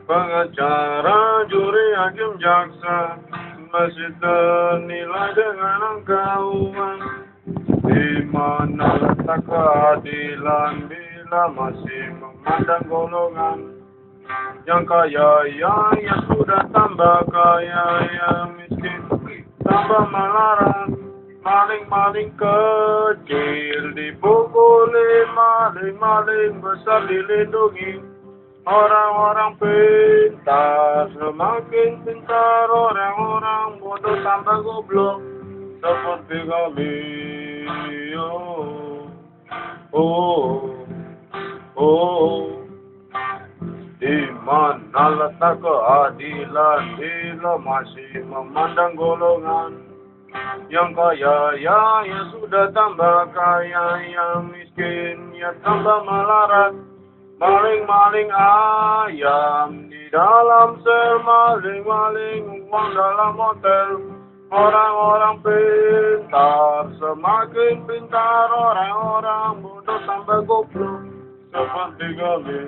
Pengacara, juri, hakim, jaksa masih ternilai dengan angka uang. Di mana letak keadilan bila masih memandang golongan yang kaya yang sudah tambah kaya, yang miskin tambah melarat. Maling-maling kecil dipukuli, maling-maling besar dilindungi. Orang-orang pintar semakin pintar, orang-orang bodoh tambah goblok. Seperti kami, oh, oh, oh. Di mana letak keadilan bila masih memandang golongan yang kaya yang sudah tambah kaya, yang miskin ya tambah melarat. Maling-maling ayam di dalam sel, maling-maling uang dalam hotel. Orang-orang pintar semakin pintar, orang-orang bodoh tambah goblok. Seperti kami.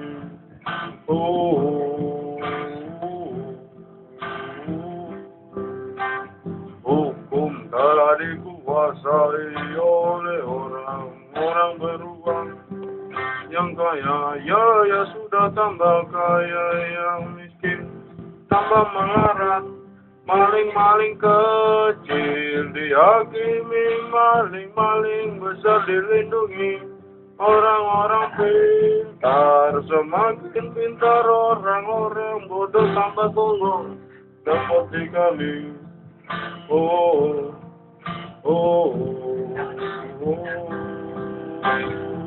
Hukum telah dikuasai oleh orang-orang beruang. Yang kaya ya sudah tambah kaya, yang miskin tambah melarat. Maling-maling kecil dihakimi, maling-maling besar dilindungi. Orang-orang pintar semakin pintar, orang-orang bodoh tambah bodoh. Seperti kami. Oh, oh, oh, oh.